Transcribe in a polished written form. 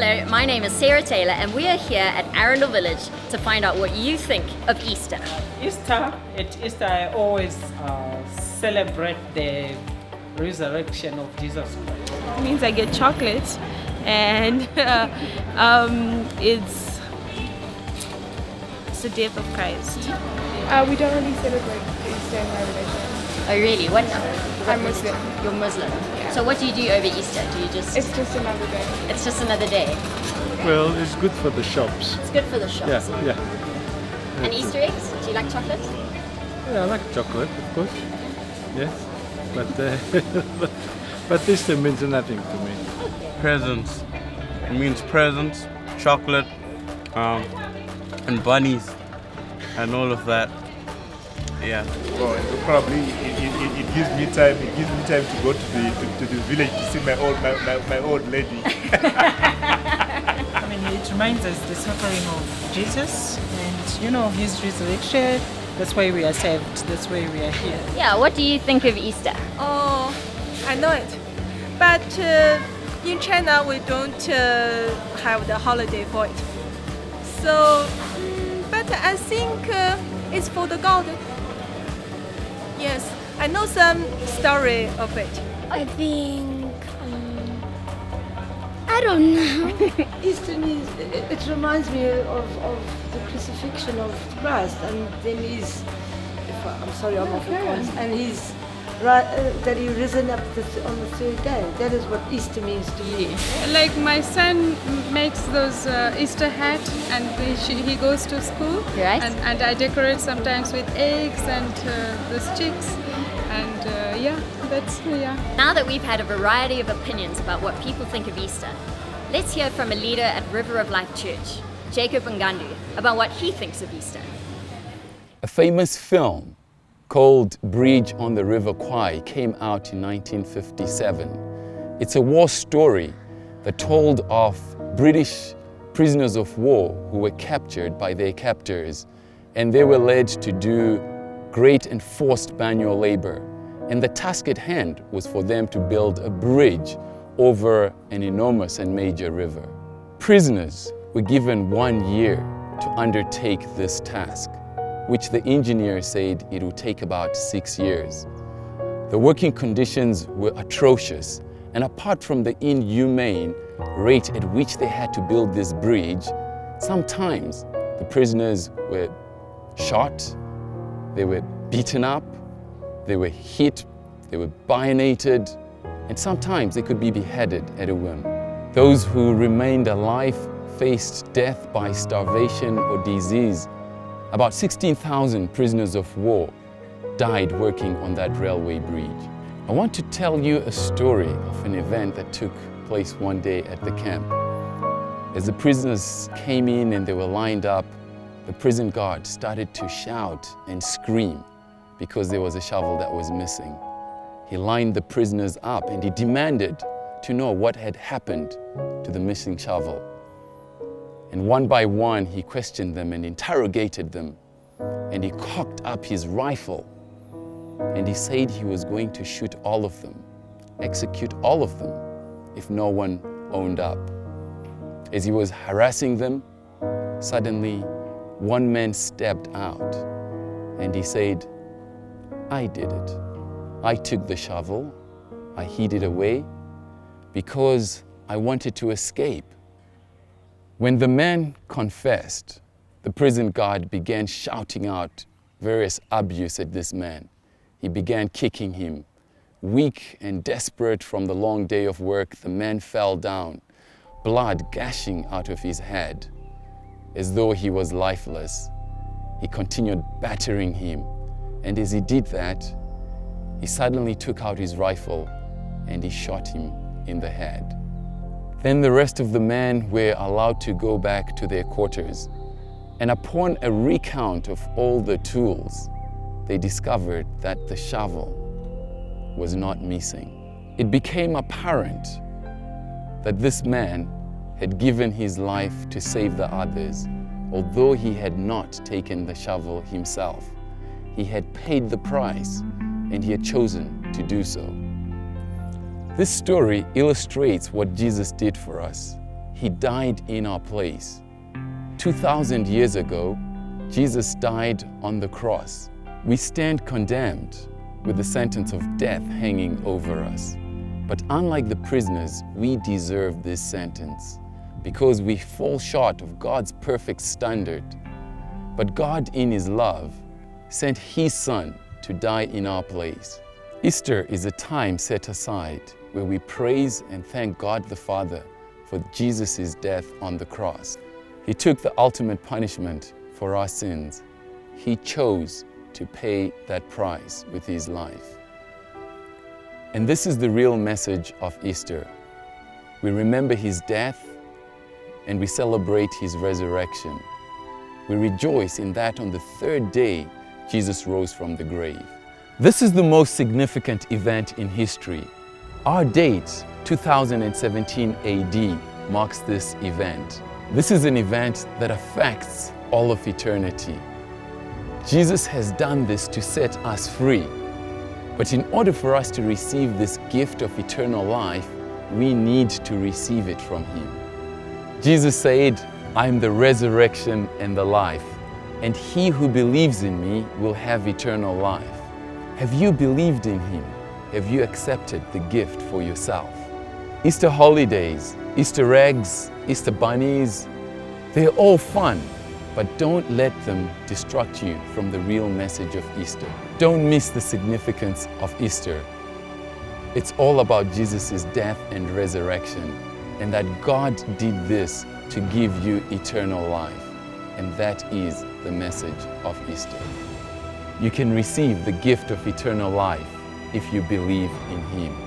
Hello, my name is Sarah Taylor and we are here at Arundel Village to find out what you think of Easter. At Easter I always celebrate the resurrection of Jesus Christ. It means I get chocolate and it's the death of Christ. We don't really celebrate Easter in my religion. Oh really? What? I'm Muslim. You're Muslim. So what do you do over Easter? Do you just... It's just another day. It's just another day. Well, it's good for the shops. It's good for the shops. Yeah. And Easter eggs? Do you like chocolate? Yeah, I like chocolate, of course. Yes. But Easter means nothing to me. Presents. It means presents, chocolate, and bunnies, and all of that. Yeah. Well, probably it gives me time. It gives me time to go to the village to see my old lady. I mean, it reminds us the suffering of Jesus and his resurrection. That's why we are saved. That's why we are here. Yeah, what do you think of Easter? Oh, I know it. But in China, we don't have the holiday for it. So, but I think it's for the God. Yes, I know some story of it. I think, I don't know. Easter means, it reminds me of the crucifixion of Christ, and then I'm sorry, I'm Afrikaans, and that he risen up on the third day. That is what Easter means to me. Like my son makes those Easter hat and he goes to school. Right. And I decorate sometimes with eggs and those chicks. And yeah. Now that we've had a variety of opinions about what people think of Easter, let's hear from a leader at River of Life Church, Jacob Ngandu, about what he thinks of Easter. A famous film called Bridge on the River Kwai came out in 1957. It's a war story that told of British prisoners of war who were captured by their captors, and they were led to do great and forced manual labor. And the task at hand was for them to build a bridge over an enormous and major river. Prisoners were given 1 year to undertake this task, which the engineer said it would take about 6 years. The working conditions were atrocious, and apart from the inhumane rate at which they had to build this bridge, sometimes the prisoners were shot, they were beaten up, they were hit, they were bayoneted, and sometimes they could be beheaded at a whim. Those who remained alive faced death by starvation or disease. About 16,000 prisoners of war died working on that railway bridge. I want to tell you a story of an event that took place one day at the camp. As the prisoners came in and they were lined up, the prison guard started to shout and scream because there was a shovel that was missing. He lined the prisoners up and he demanded to know what had happened to the missing shovel. And one by one, he questioned them and interrogated them. And he cocked up his rifle. And he said he was going to shoot all of them, execute all of them, if no one owned up. As he was harassing them, suddenly one man stepped out. And he said, "I did it. I took the shovel. I hid it away because I wanted to escape." When the man confessed, the prison guard began shouting out various abuse at this man. He began kicking him. Weak and desperate from the long day of work, the man fell down, blood gushing out of his head. As though he was lifeless, he continued battering him. And as he did that, he suddenly took out his rifle and he shot him in the head. Then the rest of the men were allowed to go back to their quarters. And upon a recount of all the tools, they discovered that the shovel was not missing. It became apparent that this man had given his life to save the others, although he had not taken the shovel himself. He had paid the price and he had chosen to do so. This story illustrates what Jesus did for us. He died in our place. 2,000 years ago, Jesus died on the cross. We stand condemned with the sentence of death hanging over us. But unlike the prisoners, we deserve this sentence because we fall short of God's perfect standard. But God, in His love, sent His Son to die in our place. Easter is a time set aside where we praise and thank God the Father for Jesus' death on the cross. He took the ultimate punishment for our sins. He chose to pay that price with His life. And this is the real message of Easter. We remember His death and we celebrate His resurrection. We rejoice in that on the third day, Jesus rose from the grave. This is the most significant event in history. Our date, 2017 AD, marks this event. This is an event that affects all of eternity. Jesus has done this to set us free. But in order for us to receive this gift of eternal life, we need to receive it from Him. Jesus said, "I am the resurrection and the life, and he who believes in me will have eternal life." Have you believed in Him? Have you accepted the gift for yourself? Easter holidays, Easter eggs, Easter bunnies, they're all fun, but don't let them distract you from the real message of Easter. Don't miss the significance of Easter. It's all about Jesus' death and resurrection, and that God did this to give you eternal life. And that is the message of Easter. You can receive the gift of eternal life if you believe in Him.